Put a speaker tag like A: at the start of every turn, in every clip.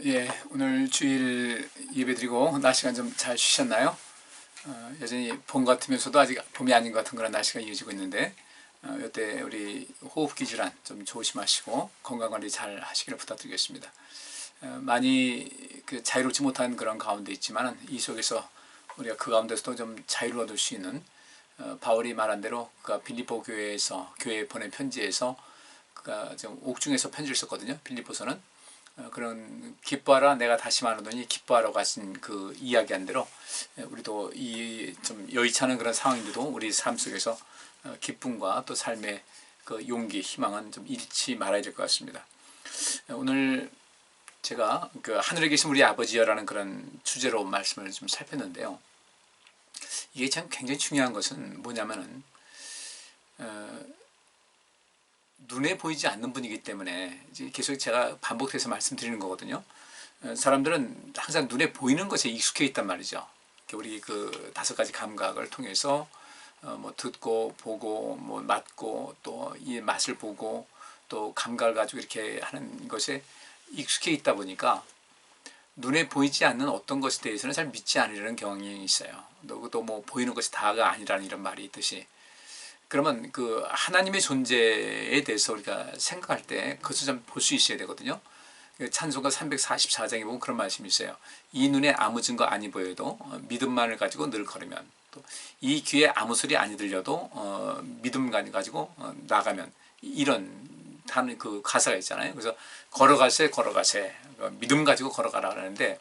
A: 예, 오늘 주일 예배드리고 날씨가 좀 잘 쉬셨나요? 여전히 봄 같으면서도 아직 봄이 아닌 것 같은 그런 날씨가 이어지고 있는데 이때 우리 호흡기 질환 좀 조심하시고 건강관리 잘 하시기를 부탁드리겠습니다. 많이 자유롭지 못한 그런 가운데 있지만 이 속에서 우리가 그 가운데서도 좀 자유로워질 수 있는 바울이 말한 대로 그가 빌립보 교회에서 교회에 보낸 편지에서 그가 좀 옥중에서 편지를 썼거든요. 빌립보서는 그런 기뻐하라 내가 다시 말하노니 기뻐하러 가신 그 이야기한 대로 우리도 이 좀 여의치 않은 그런 상황인데도 우리 삶 속에서 기쁨과 또 삶의 그 용기, 희망은 좀 잃지 말아야 될 것 같습니다. 오늘 제가 그 하늘에 계신 우리 아버지여라는 그런 주제로 말씀을 좀 살폈는데요. 이게 참 굉장히 중요한 것은 뭐냐면은 눈에 보이지 않는 분이기 때문에 계속 제가 반복해서 말씀드리는 거거든요. 사람들은 항상 눈에 보이는 것에 익숙해 있단 말이죠. 우리 그 5가지 감각을 통해서 뭐 듣고 보고 뭐 맡고 또 이 맛을 보고 또 감각을 가지고 이렇게 하는 것에 익숙해 있다 보니까 눈에 보이지 않는 어떤 것에 대해서는 잘 믿지 않으려는 경향이 있어요. 또 뭐 보이는 것이 다가 아니라는 이런 말이 있듯이. 그러면 그 하나님의 존재에 대해서 우리가 생각할 때 그것을 좀 볼 수 있어야 되거든요. 찬송가 344장에 보면 그런 말씀이 있어요. 이 눈에 아무 증거 아니 보여도 믿음만을 가지고 늘 걸으면, 또 이 귀에 아무 소리 아니 들려도 믿음만 가지고 나가면, 이런 하는 그 가사가 있잖아요. 그래서 걸어가세 걸어가세 믿음 가지고 걸어가라 하는데,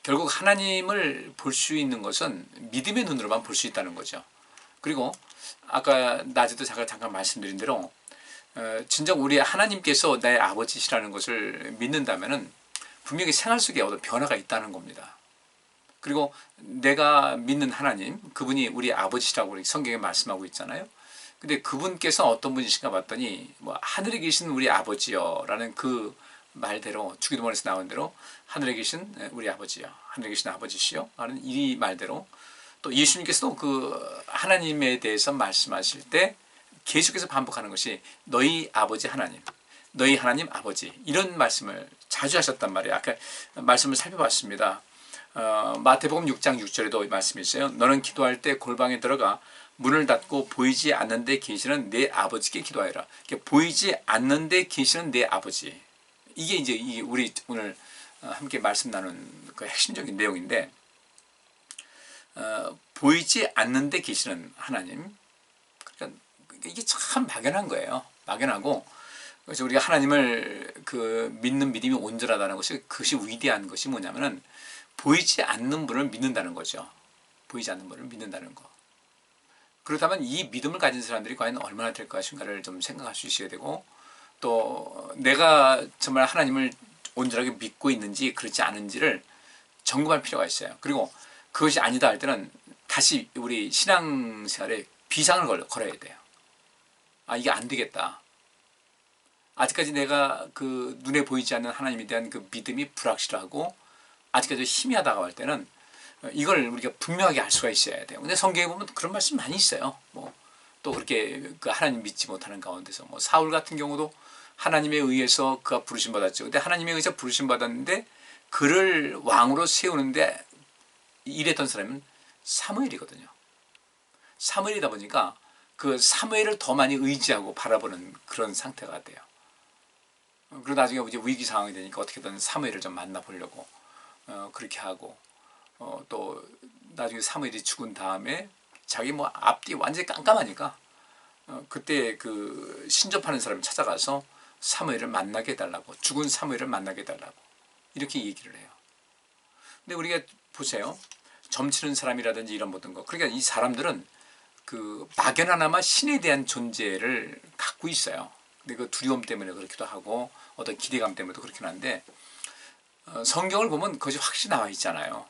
A: 결국 하나님을 볼 수 있는 것은 믿음의 눈으로만 볼 수 있다는 거죠. 그리고 아까 낮에도 잠깐 말씀드린 대로 진정 우리 하나님께서 내 아버지시라는 것을 믿는다면은 분명히 생활 속에 어떤 변화가 있다는 겁니다. 그리고 내가 믿는 하나님, 그분이 우리 아버지시라고 우리 성경에 말씀하고 있잖아요. 근데 그분께서 어떤 분이신가 봤더니 뭐 하늘에 계신 우리 아버지여라는 그 말대로, 주기도문에서 나온 대로 하늘에 계신 우리 아버지여, 하늘에 계신 아버지시여 하는 이 말대로, 또 예수님께서도 그 하나님에 대해서 말씀하실 때 계속해서 반복하는 것이 너희 아버지 하나님, 너희 하나님 아버지, 이런 말씀을 자주 하셨단 말이에요. 아까 말씀을 살펴봤습니다. 마태복음 6장 6절에도 말씀이 있어요. 너는 기도할 때 골방에 들어가 문을 닫고 보이지 않는 데 계시는 내 아버지께 기도하여라. 보이지 않는 데 계시는 내 아버지, 이게 이제 우리 오늘 함께 말씀 나눈 그 핵심적인 내용인데, 보이지 않는 데 계시는 하나님, 그러니까 이게 참 막연한 거예요. 막연하고, 그래서 우리가 하나님을 그 믿는 믿음이 온전하다는 것이, 그것이 위대한 것이 뭐냐면은 보이지 않는 분을 믿는다는 거죠. 보이지 않는 분을 믿는다는 거. 그렇다면 이 믿음을 가진 사람들이 과연 얼마나 될 것인가를 좀 생각할 수 있어야 되고, 또 내가 정말 하나님을 온전하게 믿고 있는지 그렇지 않은지를 점검할 필요가 있어요. 그리고 그것이 아니다 할 때는 다시 우리 신앙생활에 비상을 걸어야 돼요. 아, 이게 안 되겠다. 아직까지 내가 그 눈에 보이지 않는 하나님에 대한 그 믿음이 불확실하고 아직까지 희미하다고 할 때는 이걸 우리가 분명하게 알 수가 있어야 돼요. 근데 성경에 보면 그런 말씀 많이 있어요. 뭐 또 그렇게 그 하나님 믿지 못하는 가운데서, 뭐 사울 같은 경우도 하나님에 의해서 그가 부르심 받았죠. 근데 하나님에 의해서 부르심 받았는데 그를 왕으로 세우는데 일했던 사람은 사무엘이거든요. 사무엘이다 보니까 그 사무엘을 더 많이 의지하고 바라보는 그런 상태가 돼요. 그리고 나중에 이제 위기 상황이 되니까 어떻게든 사무엘을 좀 만나보려고 그렇게 하고, 또 나중에 사무엘이 죽은 다음에 자기 뭐 앞뒤 완전히 깜깜하니까 그때 그 신접하는 사람이 찾아가서 사무엘을 만나게 해달라고, 죽은 사무엘을 만나게 해달라고 이렇게 얘기를 해요. 근데 우리가 보세요. 점치는 사람이라든지 이런 모든 거, 그러니까 이 사람들은 그 막연하나마 신에 대한 존재를 갖고 있어요. 근데 그 두려움 때문에 그렇기도 하고 어떤 기대감 때문에도 그렇긴 한데, 성경을 보면 그것이 확실히 나와 있잖아요.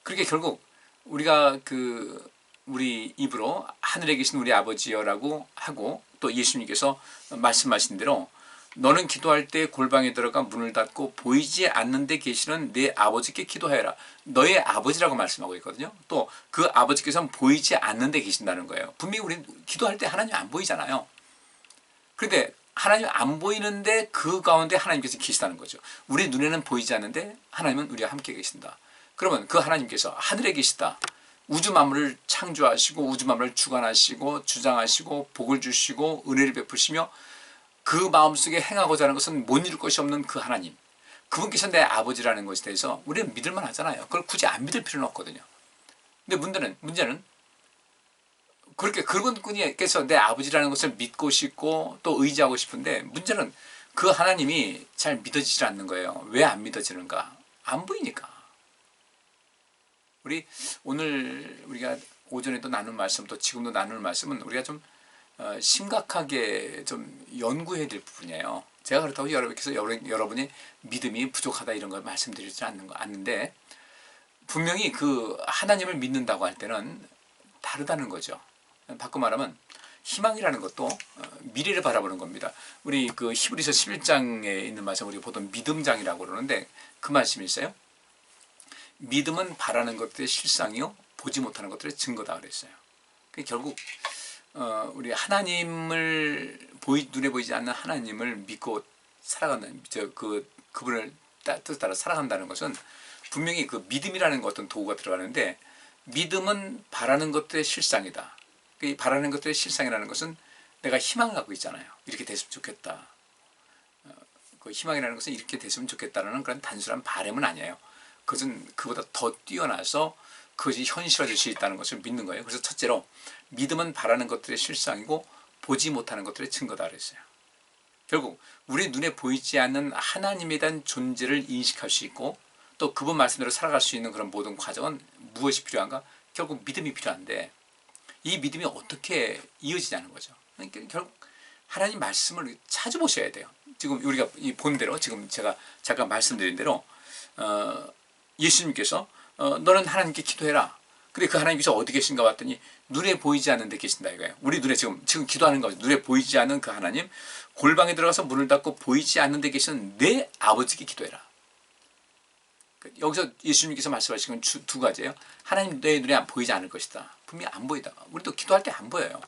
A: 그러니까 결국 우리가 그 우리 입으로 하늘에 계신 우리 아버지여라고 하고, 또 예수님께서 말씀하신 대로 너는 기도할 때 골방에 들어가 문을 닫고 보이지 않는 데 계시는 내 아버지께 기도해라. 너의 아버지라고 말씀하고 있거든요. 또 그 아버지께서는 보이지 않는 데 계신다는 거예요. 분명히 우리는 기도할 때 하나님 안 보이잖아요. 그런데 하나님 안 보이는데 그 가운데 하나님께서 계시다는 거죠. 우리 눈에는 보이지 않는데 하나님은 우리와 함께 계신다. 그러면 그 하나님께서 하늘에 계시다. 우주 만물을 창조하시고 우주 만물을 주관하시고 주장하시고 복을 주시고 은혜를 베푸시며 그 마음속에 행하고자 하는 것은 못 이룰 것이 없는 그 하나님, 그분께서 내 아버지라는 것에 대해서 우리는 믿을만 하잖아요. 그걸 굳이 안 믿을 필요는 없거든요. 근데 문제는 그렇게 그분께서 내 아버지라는 것을 믿고 싶고 또 의지하고 싶은데, 문제는 그 하나님이 잘 믿어지지 않는 거예요. 왜 안 믿어지는가? 안 보이니까. 오늘 우리가 오전에도 나눈 말씀, 또 지금도 나눌 말씀은 우리가 좀 심각하게 좀 연구해야 될 부분이에요. 제가 그렇다고 여러분이 믿음이 부족하다 이런 걸 말씀드리지 않는데, 분명히 그 하나님을 믿는다고 할 때는 다르다는 거죠. 바꿔 말하면 희망이라는 것도 미래를 바라보는 겁니다. 우리 그 히브리서 11장에 있는 말씀, 우리가 보통 믿음장이라고 그러는데 그 말씀이 있어요. 믿음은 바라는 것들의 실상이요 보지 못하는 것들의 증거다 그랬어요. 결국 우리 하나님을 눈에 보이지 않는 하나님을 믿고 살아간다는, 그분을 뜻 따라 살아간다는 것은 분명히 그 믿음이라는 어떤 도구가 들어가는데, 믿음은 바라는 것들의 실상이다. 이 바라는 것들의 실상이라는 것은 내가 희망을 갖고 있잖아요. 이렇게 됐으면 좋겠다. 그 희망이라는 것은 이렇게 됐으면 좋겠다라는 그런 단순한 바람은 아니에요. 그것은 그보다 더 뛰어나서 그것이 현실화될 수 있다는 것을 믿는 거예요. 그래서 첫째로 믿음은 바라는 것들의 실상이고 보지 못하는 것들의 증거다 그랬어요. 결국 우리 눈에 보이지 않는 하나님에 대한 존재를 인식할 수 있고 또 그분 말씀대로 살아갈 수 있는 그런 모든 과정은 무엇이 필요한가? 결국 믿음이 필요한데, 이 믿음이 어떻게 이어지냐는 거죠. 그러니까 결국 하나님 말씀을 찾아보셔야 돼요. 지금 우리가 본 대로, 지금 제가 잠깐 말씀드린 대로 예수님께서 너는 하나님께 기도해라. 근데 그 하나님께서 어디 계신가 봤더니 눈에 보이지 않는 데 계신다 이거예요. 우리 눈에 지금 기도하는 거죠. 눈에 보이지 않는 그 하나님, 골방에 들어가서 문을 닫고 보이지 않는 데 계시는 내 아버지께 기도해라. 여기서 예수님께서 말씀하신 건 두 가지예요. 하나님 내 눈에 보이지 않을 것이다. 분명히 안 보이다. 우리도 기도할 때 안 보여요.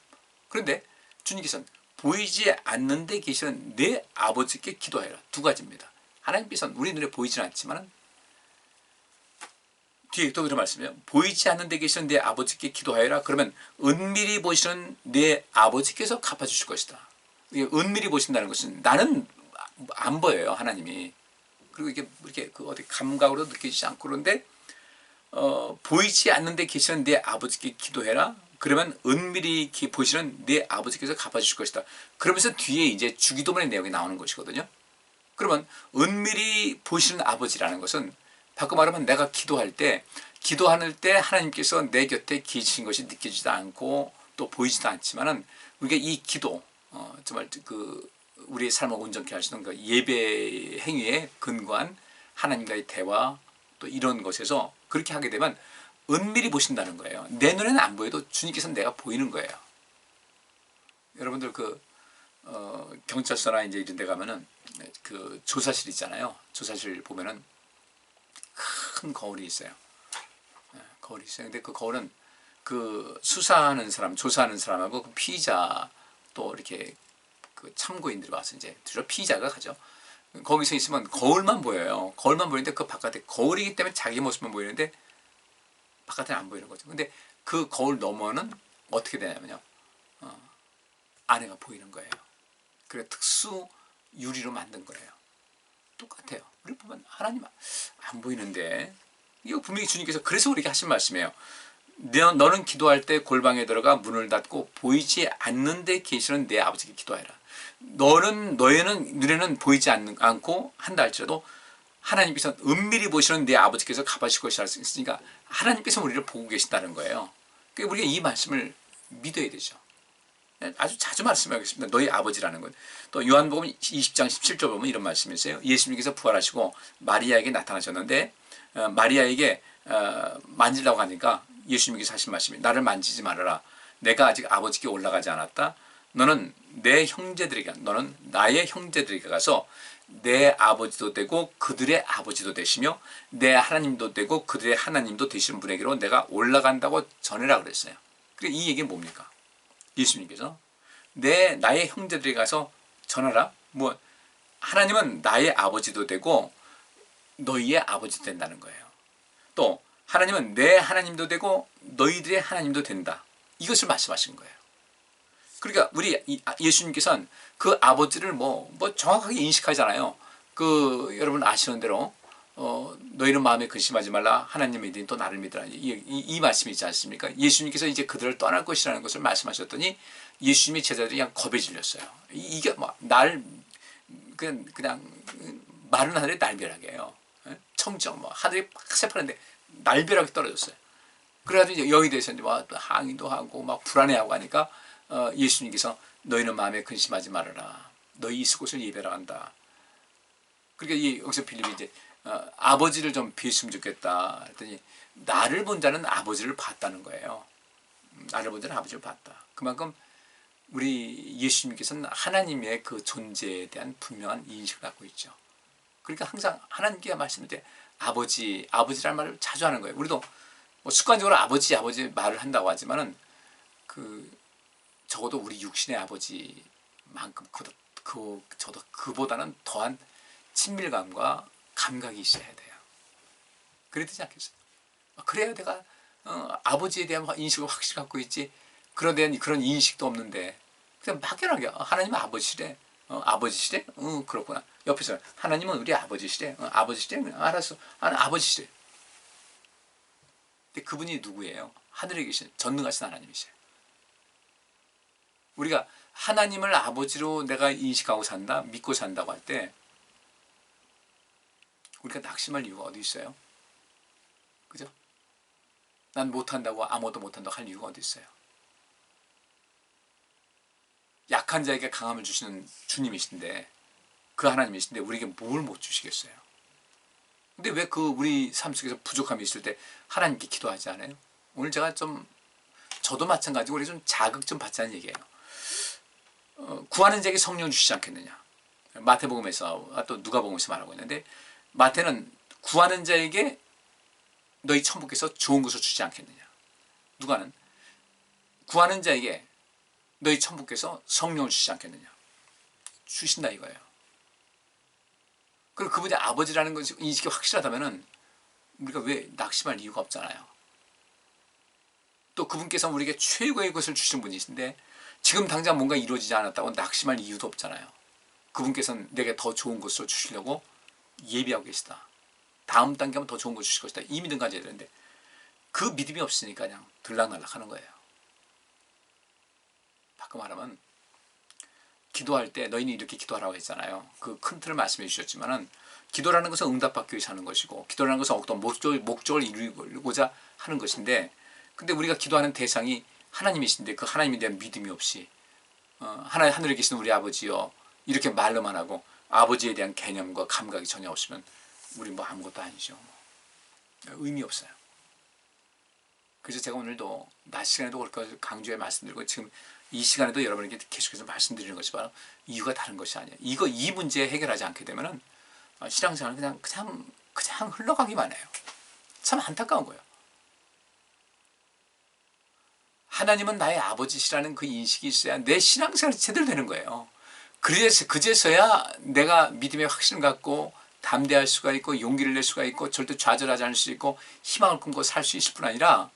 A: 그런데 주님께서는 보이지 않는 데 계시는 내 아버지께 기도해라. 두 가지입니다. 하나님께서는 우리 눈에 보이지는 않지만 뒤에 또 그런 말씀이에요. 보이지 않는 데 계시는 내 아버지께 기도하여라. 그러면 은밀히 보시는 내 아버지께서 갚아주실 것이다. 은밀히 보신다는 것은 나는 안 보여요, 하나님이. 그리고 이렇게 어디 감각으로 느껴지지 않고, 그런데 보이지 않는 데 계시는 내 아버지께 기도해라. 그러면 은밀히 보시는 내 아버지께서 갚아주실 것이다. 그러면서 뒤에 이제 주기도문의 내용이 나오는 것이거든요. 그러면 은밀히 보시는 아버지라는 것은 바꿔 말하면 내가 기도할 때 하나님께서 내 곁에 계신 것이 느껴지지도 않고 또 보이지도 않지만은 우리가 이 기도 정말 그 우리의 삶을 온전케 하시는 그 예배 행위에 근거한 하나님과의 대화, 또 이런 것에서 그렇게 하게 되면 은밀히 보신다는 거예요. 내 눈에는 안 보여도 주님께서는 내가 보이는 거예요. 여러분들 경찰서나 이제 이런 데 가면은 그 조사실 있잖아요. 조사실 보면은 큰 거울이 있어요. 거울이 있어요. 근데 그 거울은 그 수사하는 사람, 조사하는 사람하고 그 피의자 또 이렇게 그 참고인들이 와서 이제 주로 피의자가 가죠. 거기서 있으면 거울만 보여요. 거울만 보이는데 그 바깥에 거울이기 때문에 자기 모습만 보이는데 바깥에는 안 보이는 거죠. 근데 그 거울 너머는 어떻게 되냐면요. 안에가 보이는 거예요. 그래 특수 유리로 만든 거예요. 똑같아요. 우리 보면 하나님 안 보이는데, 이거 분명히 주님께서 그래서 우리에게 하신 말씀이에요. 너는 기도할 때 골방에 들어가 문을 닫고 보이지 않는 데 계시는 내 아버지께 기도하라. 너희는 눈에는 보이지 않고 한다 할지라도 하나님께서 은밀히 보시는 내 아버지께서 갚아주실 것이라 했으니까 하나님께서 우리를 보고 계신다는 거예요. 그러니까 우리가 이 말씀을 믿어야 되죠. 아주 자주 말씀하겠습니다. 너희 아버지라는 것. 또 요한복음 20장 17절 보면 이런 말씀이 있어요. 예수님께서 부활하시고 마리아에게 나타나셨는데 마리아에게 만지려고 하니까 예수님께서 하신 말씀이 나를 만지지 말아라. 내가 아직 아버지께 올라가지 않았다. 너는 나의 형제들에게 가서 내 아버지도 되고 그들의 아버지도 되시며 내 하나님도 되고 그들의 하나님도 되시는 분에게로 내가 올라간다고 전해라 그랬어요. 그래 이 얘기는 뭡니까? 예수님께서 나의 형제들에게 가서 전하라. 뭐 하나님은 나의 아버지도 되고 너희의 아버지도 된다는 거예요. 또 하나님은 내 하나님도 되고 너희들의 하나님도 된다. 이것을 말씀하신 거예요. 그러니까 우리 예수님께서는 그 아버지를 뭐 정확하게 인식하잖아요. 여러분 아시는 대로 너희는 마음에 근심하지 말라. 하나님 믿으니 또 나를 믿으라. 이 말씀이 있지 않습니까? 예수님께서 이제 그들을 떠날 것이라는 것을 말씀하셨더니 예수님의 제자들이 그냥 겁에 질렸어요. 이게 그냥 마른 하늘에 날벼락이에요. 청정 하늘이 막 새파란데 날벼락이 떨어졌어요. 그래가지고 이제 여기 대해서 이제 항의도 하고 막 불안해하고 하니까 예수님께서 너희는 마음에 근심하지 말아라. 너희 있을 곳을 예배라 한다. 그러니까 여기서 빌립이 이제 아버지를 좀 뵀으면 좋겠다. 했더니 나를 본 자는 아버지를 봤다는 거예요. 나를 본 자는 아버지를 봤다. 그만큼 우리 예수님께서는 하나님의 그 존재에 대한 분명한 인식을 갖고 있죠. 그러니까 항상 하나님께 말씀할 때 아버지라는 말을 자주 하는 거예요. 우리도 뭐 습관적으로 아버지 말을 한다고 하지만은 적어도 우리 육신의 아버지만큼 저도 그보다는 더한 친밀감과 감각이 있어야 돼요. 그래야 되지 않겠어요? 그래야 내가 아버지에 대한 인식을 확실히 갖고 있지. 그런 인식도 없는데 그냥 막연하게 하나님은 아버지시래. 아버지시래? 그렇구나. 옆에서 하나님은 우리 아버지시래. 아버지시래? 알았어. 아버지시래. 근데 그분이 누구예요? 하늘에 계신 전능하신 하나님이세요. 우리가 하나님을 아버지로 내가 인식하고 산다, 믿고 산다고 할 때 우리가 낙심할 이유가 어디 있어요? 그죠? 난 못한다고 아무것도 못한다고 할 이유가 어디 있어요? 약한 자에게 강함을 주시는 주님이신데 그 하나님이신데 우리에게 뭘 못 주시겠어요? 근데 왜 우리 삶 속에서 부족함이 있을 때 하나님께 기도하지 않아요? 오늘 제가 저도 마찬가지고 우리 좀 자극 좀 받자는 얘기예요. 구하는 자에게 성령을 주시지 않겠느냐. 마태복음에서 또 누가복음에서 말하고 있는데 마태는 구하는 자에게 너희 천부께서 좋은 것을 주지 않겠느냐. 누가는 구하는 자에게 너희 천부께서 성령을 주시지 않겠느냐. 주신다 이거예요. 그리고 그분이 아버지라는 것이 인식이 확실하다면 우리가 왜 낙심할 이유가 없잖아요. 또 그분께서 우리에게 최고의 것을 주신 분이신데 지금 당장 뭔가 이루어지지 않았다고 낙심할 이유도 없잖아요. 그분께서는 내게 더 좋은 것을 주시려고 예비하고 계시다. 다음 단계면 더 좋은 걸 주실 것이다. 이 믿음 가져야 되는데 그 믿음이 없으니까 그냥 들락날락 하는 거예요. 바꿔 말하면 기도할 때 너희는 이렇게 기도하라고 했잖아요. 그 큰 틀을 말씀해 주셨지만은 기도라는 것은 응답받기 위해서 하는 것이고 기도라는 것은 어떤 목적을 이루고자 하는 것인데 근데 우리가 기도하는 대상이 하나님이신데 그 하나님에 대한 믿음이 없이 하늘에 계신 우리 아버지요 이렇게 말로만 하고 아버지에 대한 개념과 감각이 전혀 없으면 우리 아무것도 아니죠. 의미 없어요. 그래서 제가 오늘도 낮 시간에도 그렇게 강조해 말씀드리고 지금 이 시간에도 여러분에게 계속해서 말씀드리는 것이 바로 이유가 다른 것이 아니에요. 이 문제 해결하지 않게 되면은 신앙생활은 그냥 흘러가기만 해요. 참 안타까운 거예요. 하나님은 나의 아버지시라는 그 인식이 있어야 내 신앙생활이 제대로 되는 거예요. 그제서야 내가 믿음의 확신을 갖고 담대할 수가 있고 용기를 낼 수가 있고 절대 좌절하지 않을 수 있고 희망을 품고 살 수 있을 뿐 아니라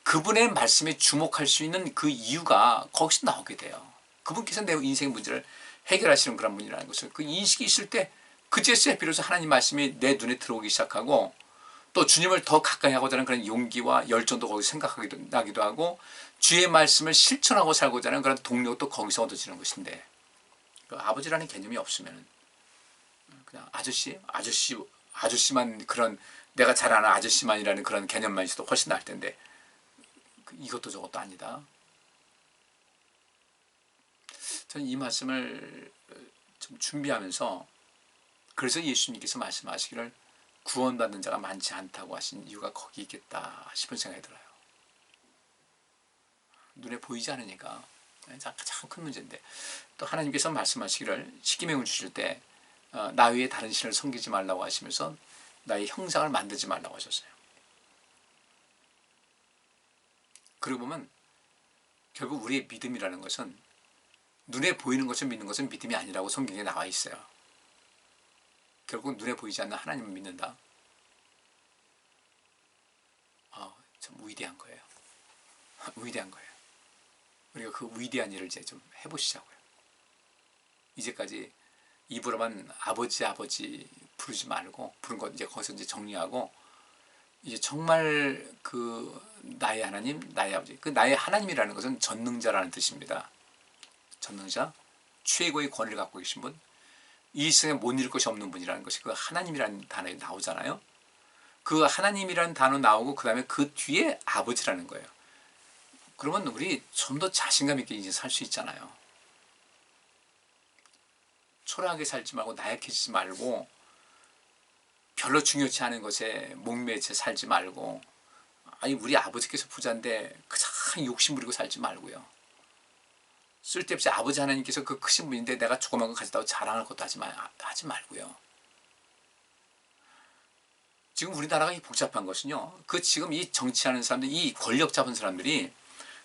A: 그분의 말씀에 주목할 수 있는 그 이유가 거기서 나오게 돼요. 그분께서 내 인생의 문제를 해결하시는 그런 분이라는 것을 그 인식이 있을 때 그제서야 비로소 하나님 말씀이 내 눈에 들어오기 시작하고 또 주님을 더 가까이 하고자 하는 그런 용기와 열정도 거기서 생각하기도 나기도 하고 주의 말씀을 실천하고 살고자 하는 그런 동력도 거기서 얻어지는 것인데 그 아버지라는 개념이 없으면 그냥 아저씨만 그런 내가 잘 아는 아저씨만이라는 그런 개념만 있어도 훨씬 나을 텐데 이것도 저것도 아니다. 저는 이 말씀을 좀 준비하면서 그래서 예수님께서 말씀하시기를 구원받는 자가 많지 않다고 하신 이유가 거기 있겠다 싶은 생각이 들어요. 눈에 보이지 않으니까 참 큰 문제인데 또 하나님께서 말씀하시기를 십계명을 주실 때 나 외에 다른 신을 섬기지 말라고 하시면서 나의 형상을 만들지 말라고 하셨어요. 그러고 보면 결국 우리의 믿음이라는 것은 눈에 보이는 것을 믿는 것은 믿음이 아니라고 성경에 나와 있어요. 결국 눈에 보이지 않는 하나님을 믿는다. 참 위대한 거예요. 위대한 거예요. 우리가 그 위대한 일을 이제 좀 해보시자고요. 이제까지 입으로만 아버지 아버지 부르지 말고, 부른 것 이제 거기서 이제 정리하고, 이제 정말 그 나의 하나님, 나의 아버지, 그 나의 하나님이라는 것은 전능자라는 뜻입니다. 전능자, 최고의 권위를 갖고 계신 분, 이 세상에 못 이룰 것이 없는 분이라는 것이 그 하나님이라는 단어에 나오잖아요. 그 하나님이라는 단어 나오고 그 다음에 그 뒤에 아버지라는 거예요. 그러면 우리 좀 더 자신감 있게 이제 살 수 있잖아요. 초라하게 살지 말고, 나약해지지 말고, 별로 중요치 않은 것에 목매쳐 살지 말고, 아니 우리 아버지께서 부자인데 그냥 욕심 부리고 살지 말고요. 쓸데없이 아버지 하나님께서 그 크신 분인데 내가 조그만 거 가졌다고 자랑할 것도 하지 말고요. 지금 우리나라가 이 복잡한 것은요, 그 지금 이 정치하는 사람들, 이 권력 잡은 사람들이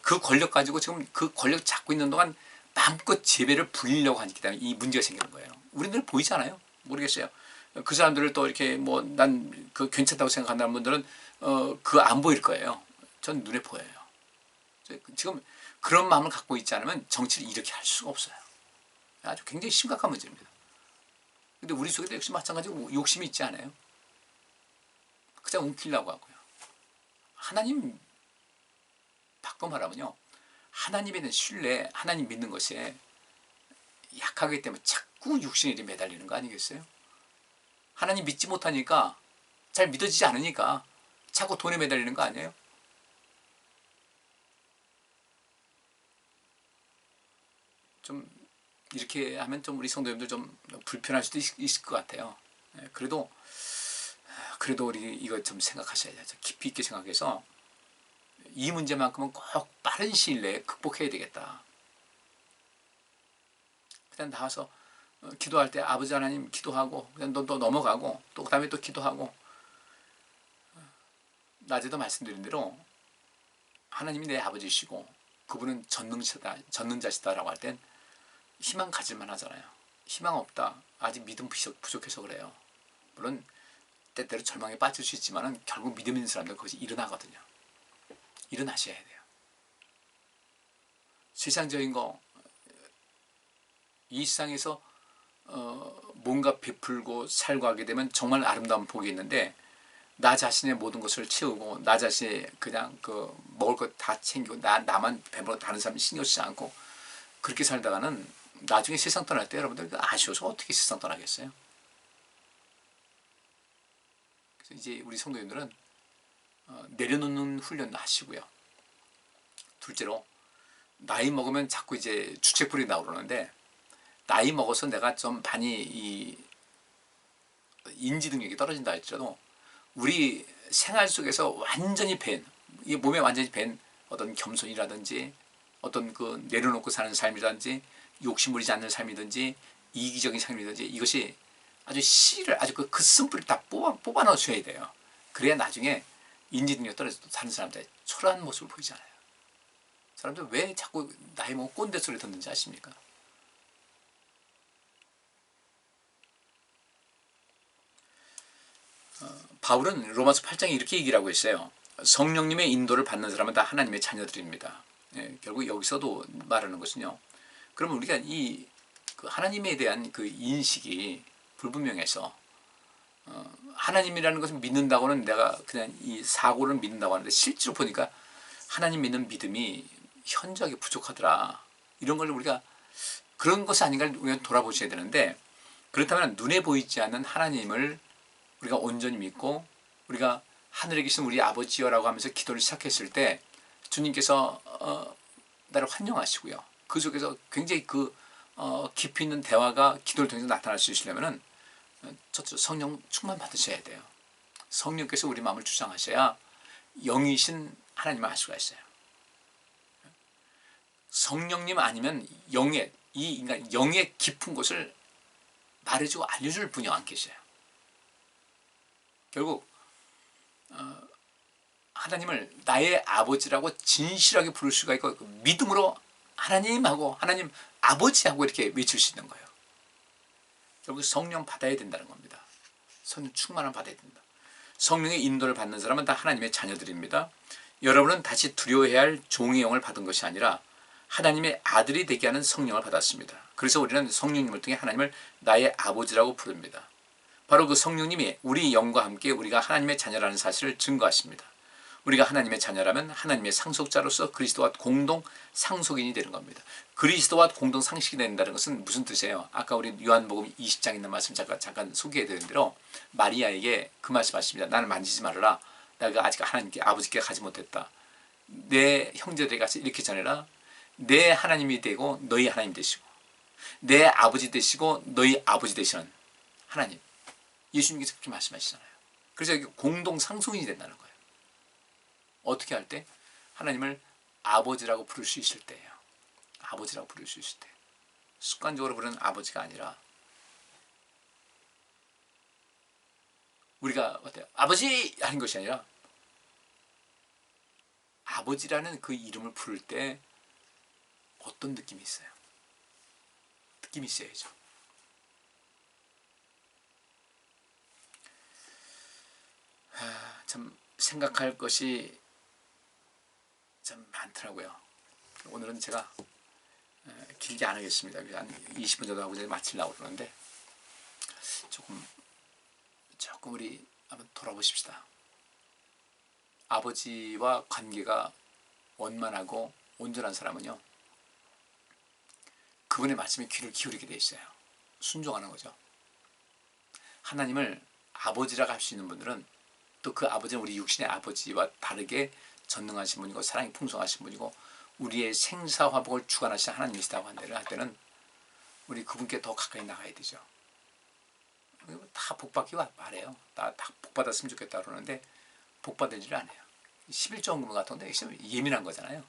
A: 그 권력 가지고 지금 그 권력 잡고 있는 동안 마음껏 재배를 부리려고 하기 때문에 이 문제가 생기는 거예요. 우리들 보이잖아요. 모르겠어요. 그 사람들을 또 이렇게 뭐 난 그 괜찮다고 생각한다는 분들은 그거 안 보일 거예요. 전 눈에 보여요. 지금 그런 마음을 갖고 있지 않으면 정치를 이렇게 할 수가 없어요. 아주 굉장히 심각한 문제입니다. 근데 우리 속에도 역시 마찬가지로 욕심이 있지 않아요? 그냥 움키려고 하고요. 하나님 바꿔 말하면요, 하나님에 대한 신뢰, 하나님 믿는 것에 약하기 때문에 자꾸 육신에 매달리는 거 아니겠어요? 하나님 믿지 못하니까, 잘 믿어지지 않으니까 자꾸 돈에 매달리는 거 아니에요? 좀 이렇게 하면 좀 우리 성도님들 좀 불편할 수도 있을 것 같아요. 그래도 우리 이거 좀 생각하셔야 돼요. 깊이 있게 생각해서 이 문제만큼은 꼭 빠른 시일 내에 극복해야 되겠다. 그냥 나와서 기도할 때 아버지 하나님 기도하고 그냥 또 넘어가고, 또 그 다음에 또 기도하고, 낮에도 말씀드린 대로 하나님이 내 아버지시고 그분은 전능자시다라고 할 땐 희망 가질만 하잖아요. 희망 없다, 아직 믿음 부족해서 그래요. 물론 때때로 절망에 빠질 수 있지만 결국 믿음 있는 사람들 거기서 일어나거든요. 일어나셔야 돼요. 세상적인 거, 이 세상에서 뭔가 베풀고 살고 하게 되면 정말 아름다운 복이 있는데, 나 자신의 모든 것을 채우고 나 자신이 그냥 그 먹을 것 다 챙기고 나만 배불러 다른 사람 신경 쓰지 않고 그렇게 살다가는 나중에 세상 떠날 때 여러분들 아쉬워서 어떻게 세상 떠나겠어요? 그래서 이제 우리 성도님들은 내려놓는 훈련도 하시고요. 둘째로, 나이 먹으면 자꾸 이제 주책불이 나오는데, 나이 먹어서 내가 좀 많이 이 인지 능력이 떨어진다 할지라도 우리 생활 속에서 완전히 이 몸에 완전히 밴 어떤 겸손이라든지, 어떤 그 내려놓고 사는 삶이라든지, 욕심 부리지 않는 삶이든지, 이기적인 삶이든지, 이것이 아주 씨를 아주 그 쓴뿌리를 다 뽑아 넣으셔야 돼요. 그래야 나중에 인지 능력 떨어져도 다른 사람들의 초라한 모습을 보이잖아요. 사람들 왜 자꾸 나이 먹고 꼰대 소리 듣는지 아십니까? 바울은 로마서 8장에 이렇게 얘기를 하고 있어요. 성령님의 인도를 받는 사람은 다 하나님의 자녀들입니다. 결국 여기서도 말하는 것은요, 그러면 우리가 그 하나님에 대한 그 인식이 불분명해서 하나님이라는 것을 믿는다고는 내가 그냥 이 사고를 믿는다고 하는데, 실제로 보니까 하나님 믿는 믿음이 현저하게 부족하더라. 이런 걸 우리가, 그런 것이 아닌가 우리가 돌아보셔야 되는데, 그렇다면 눈에 보이지 않는 하나님을 우리가 온전히 믿고, 우리가 하늘에 계신 우리 아버지여라고 하면서 기도를 시작했을 때 주님께서 나를 환영하시고요. 그 속에서 굉장히 깊이 있는 대화가 기도를 통해서 나타날 수 있으려면 첫째 성령 충만 받으셔야 돼요. 성령께서 우리 마음을 주장하셔야 영이신 하나님을 알 수가 있어요. 성령님 아니면 영의 깊은 곳을 말해주고 알려줄 분이 안 계셔요. 결국 하나님을 나의 아버지라고 진실하게 부를 수가 있고, 믿음으로 하나님 아버지하고 이렇게 외칠 수 있는 거예요. 결국 성령 받아야 된다는 겁니다. 성령 충만함 받아야 된다. 성령의 인도를 받는 사람은 다 하나님의 자녀들입니다. 여러분은 다시 두려워해야 할 종의 영을 받은 것이 아니라 하나님의 아들이 되게 하는 성령을 받았습니다. 그래서 우리는 성령님을 통해 하나님을 나의 아버지라고 부릅니다. 바로 그 성령님이 우리 영과 함께 우리가 하나님의 자녀라는 사실을 증거하십니다. 우리가 하나님의 자녀라면 하나님의 상속자로서 그리스도와 공동 상속인이 되는 겁니다. 그리스도와 공동 상속이 된다는 것은 무슨 뜻이에요? 아까 우리 요한복음 20장 있는 말씀 잠깐 소개해드린 대로 마리아에게 그 말씀하십니다. 나를 만지지 말아라. 내가 아직 하나님께 아버지께 가지 못했다. 내 형제들에게 가서 이렇게 전해라. 내 하나님이 되고 너희 하나님 되시고 내 아버지 되시고 너희 아버지 되시는 하나님. 예수님께서 그렇게 말씀하시잖아요. 그래서 여기 공동 상속인이 된다는 거예요. 어떻게 할 때? 하나님을 아버지라고 부를 수 있을 때예요. 아버지라고 부를 수 있을 때. 습관적으로 부르는 아버지가 아니라 우리가 어때요? 아버지! 하는 것이 아니라 아버지라는 그 이름을 부를 때 어떤 느낌이 있어요? 느낌이 있어야죠. 참 생각할 것이 참 많더라고요. 오늘은 제가 길게 안 하겠습니다. 한 20분 정도 하고 이제 마치려고 그러는데 조금 우리 한번 돌아보십시다. 아버지와 관계가 원만하고 온전한 사람은요, 그분의 말씀에 귀를 기울이게 돼 있어요. 순종하는 거죠. 하나님을 아버지라고 할 수 있는 분들은 또 그 아버지는 우리 육신의 아버지와 다르게 전능하신 분이고 사랑이 풍성하신 분이고 우리의 생사화복을 주관하신 하나님이시다고 할 때는 우리 그분께 더 가까이 나가야 되죠. 다 복받기 말해요. 다 복받았으면 좋겠다 그러는데 복받을지를 안 해요. 11조 같은데 예민한 거잖아요.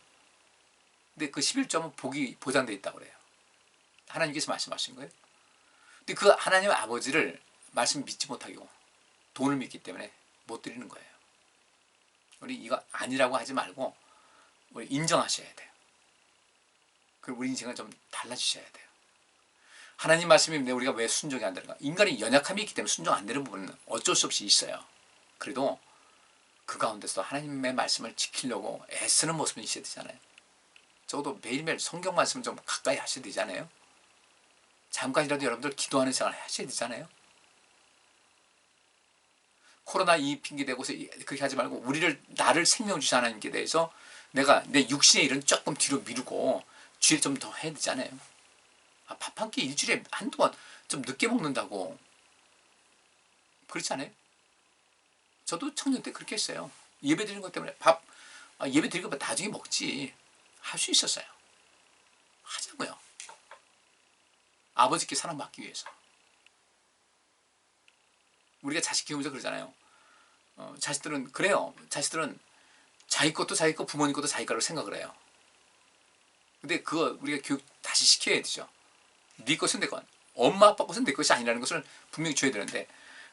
A: 근데 그 11조는 복이 보장되어 있다고 그래요. 하나님께서 말씀하신 거예요. 근데 그 하나님 아버지를 말씀 믿지 못하고 돈을 믿기 때문에 못 드리는 거예요. 우리 이거 아니라고 하지 말고 우리 인정하셔야 돼요. 그리고 우리 인생은 좀 달라지셔야 돼요. 하나님 말씀인데 우리가 왜 순종이 안 되는가? 인간이 연약함이 있기 때문에 순종 안 되는 부분은 어쩔 수 없이 있어요. 그래도 그 가운데서 하나님의 말씀을 지키려고 애쓰는 모습은 있어야 되잖아요. 적어도 매일매일 성경 말씀을 좀 가까이 하셔야 되잖아요. 잠깐이라도 여러분들 기도하는 생활 하셔야 되잖아요. 코로나 이 핑계 대고서 그렇게 하지 말고 나를 생명 주신 하나님께 대해서 내가 내 육신의 일은 조금 뒤로 미루고 주일 좀 더 해야 되잖아요. 밥 한 끼 일주일에 한동안 좀 늦게 먹는다고 그렇지 않아요? 저도 청년 때 그렇게 했어요. 예배 드리는 것 때문에 예배 드리고 나중에 먹지 할 수 있었어요. 하자고요. 아버지께 사랑받기 위해서. 우리가 자식 키우면서 그러잖아요. 자식들은 그래요. 자식들은 자기 것도 자기 거, 부모님 것도 자기 거라고 생각을 해요. 근데 그거 우리가 교육 다시 시켜야 되죠. 네 것은 내 것, 엄마 아빠 것은 내 것이 아니라는 것을 분명히 줘야 되는데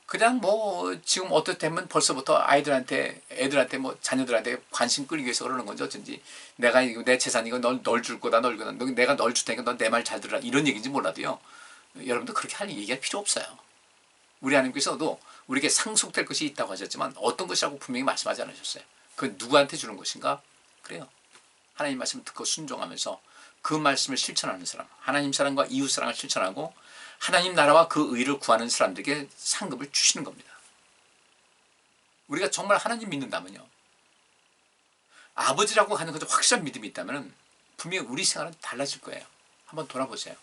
A: 그냥 뭐 지금 어떻다면 벌써부터 애들한테 뭐 자녀들한테 관심 끌기 위해서 그러는 건지 어쩐지 내가 이거 내 재산이고 널 줄 거다 널 거다 내가 널 줄 테니까 넌 내 말 잘 들으라 이런 얘기인지 몰라도요. 여러분도 그렇게 얘기할 필요 없어요. 우리 하나님께서도 우리에게 상속될 것이 있다고 하셨지만 어떤 것이라고 분명히 말씀하지 않으셨어요. 그건 누구한테 주는 것인가? 그래요. 하나님 말씀을 듣고 순종하면서 그 말씀을 실천하는 사람, 하나님 사랑과 이웃 사랑을 실천하고 하나님 나라와 그 의를 구하는 사람들에게 상급을 주시는 겁니다. 우리가 정말 하나님 믿는다면요, 아버지라고 하는 그 확실한 믿음이 있다면 분명히 우리 생활은 달라질 거예요. 한번 돌아보세요.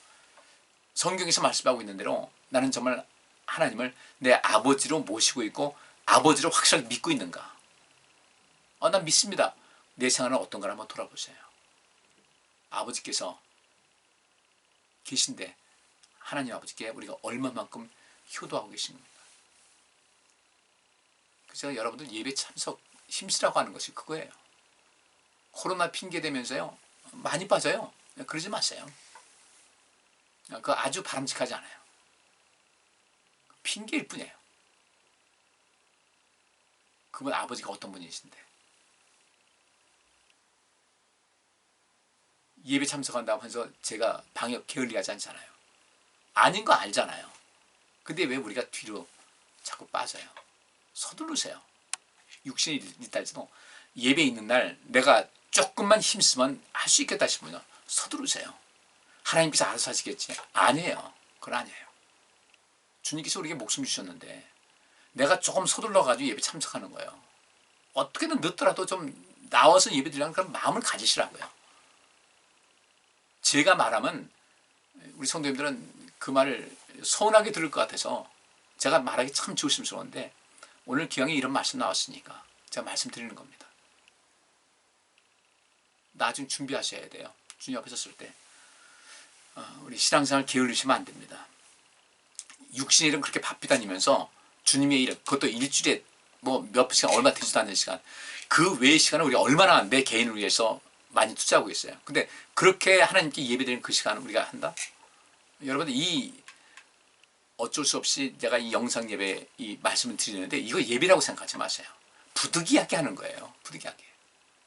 A: 성경에서 말씀하고 있는 대로 나는 정말 하나님을 내 아버지로 모시고 있고 아버지로 확실하게 믿고 있는가? 난 믿습니다. 내 생활은 어떤가 한번 돌아보세요. 아버지께서 계신데 하나님 아버지께 우리가 얼마만큼 효도하고 계신 겁니다. 그래서 여러분들 예배 참석 힘쓰라고 하는 것이 그거예요. 코로나 핑계 대면서요 많이 빠져요. 그러지 마세요. 그거 아주 바람직하지 않아요. 핑계일 뿐이에요. 그분 아버지가 어떤 분이신데 예배 참석한다고 하면서 제가 방역 게을리하지 않잖아요. 아닌 거 알잖아요. 근데 왜 우리가 뒤로 자꾸 빠져요? 서두르세요. 육신이 있다 할지도 예배 있는 날 내가 조금만 힘쓰면 할 수 있겠다 싶으면 서두르세요. 하나님께서 알아서 하시겠지? 아니에요. 그건 아니에요. 주님께서 우리에게 목숨 주셨는데 내가 조금 서둘러가지고 예배 참석하는 거예요. 어떻게든 늦더라도 좀 나와서 예배 드리려는 그런 마음을 가지시라고요. 제가 말하면 우리 성도님들은 그 말을 서운하게 들을 것 같아서 제가 말하기 참 조심스러운데 오늘 기왕에 이런 말씀 나왔으니까 제가 말씀드리는 겁니다. 나중에 준비하셔야 돼요. 주님 앞에 섰을 때 우리 신앙생활 게을리시면 안 됩니다. 육신의 일은 그렇게 바삐 다니면서 주님의 일, 그것도 일주일에 뭐 몇 시간 얼마 되지도 않는 시간, 그 외의 시간을 우리가 얼마나 내 개인을 위해서 많이 투자하고 있어요. 근데 그렇게 하나님께 예배드리는 그 시간을 우리가 한다? 여러분들 이 어쩔 수 없이 내가 이 영상 예배 이 말씀을 드리는데 이거 예배라고 생각하지 마세요. 부득이하게 하는 거예요. 부득이하게.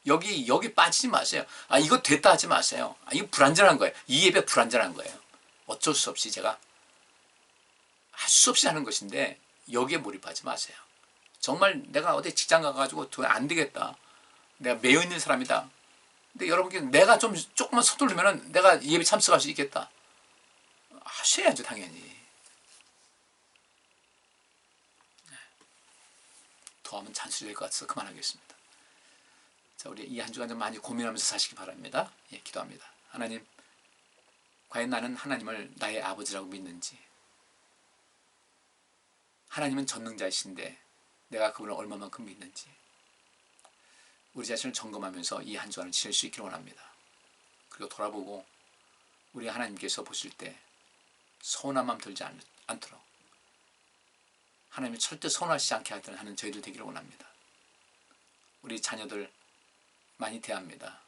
A: 여기 빠지지 마세요. 아 이거 됐다 하지 마세요. 아 이거 불완전한 거예요. 이 예배 불완전한 거예요. 어쩔 수 없이 제가 할 수 없이 하는 것인데 여기에 몰입하지 마세요. 정말 내가 어디 직장 가가지고 안 되겠다. 내가 매여 있는 사람이다. 근데 여러분께 내가 조금만 서두르면 내가 예배 참석할 수 있겠다. 하셔야죠 당연히. 더 하면 잔소리 될 것 같아서 그만하겠습니다. 자, 우리 이 한 주간 좀 많이 고민하면서 사시기 바랍니다. 예, 기도합니다. 하나님, 과연 나는 하나님을 나의 아버지라고 믿는지, 하나님은 전능자이신데 내가 그분을 얼마만큼 믿는지 우리 자신을 점검하면서 이 한 주간을 지낼 수 있기를 원합니다. 그리고 돌아보고 우리 하나님께서 보실 때 서운한 마음 들지 않도록 하나님이 절대 서운하시지 않게 하는 저희들 되기를 원합니다. 우리 자녀들 많이 대합니다.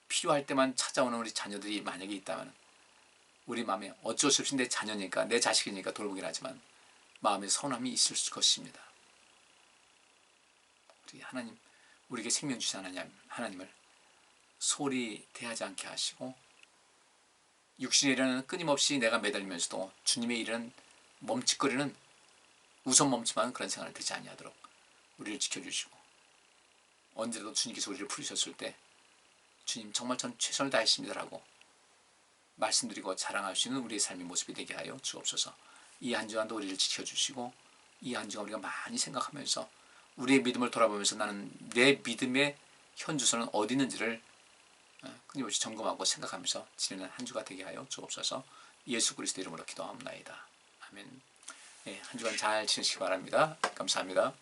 A: 필요할 때만 찾아오는 우리 자녀들이 만약에 있다면 우리 마음에 어쩔 수 없이 내 자녀니까 내 자식이니까 돌보긴 하지만 마음에 서운함이 있을 것입니다. 우리 하나님, 우리에게 생명 주신 하나님을 소홀히 대하지 않게 하시고 육신의 일에는 끊임없이 내가 매달리면서도 주님의 일은 멈칫거리는 우선 멈춤하는 그런 생활을 되지 아니하도록 우리를 지켜주시고 언제라도 주님께서 우리를 부르셨을 때 주님 정말 전 최선을 다했습니다라고 말씀드리고 자랑할 수 있는 우리의 삶의 모습이 되게 하여 주옵소서. 이 한 주간도 우리를 지켜주시고 이 한 주간 우리가 많이 생각하면서 우리의 믿음을 돌아보면서 나는 내 믿음의 현주소는 어디 있는지를 끊임없이 점검하고 생각하면서 지내는 한 주가 되게 하여 주옵소서. 예수 그리스도 이름으로 기도합니다. 아멘. 네, 한 주간 잘 지내시기 바랍니다. 감사합니다.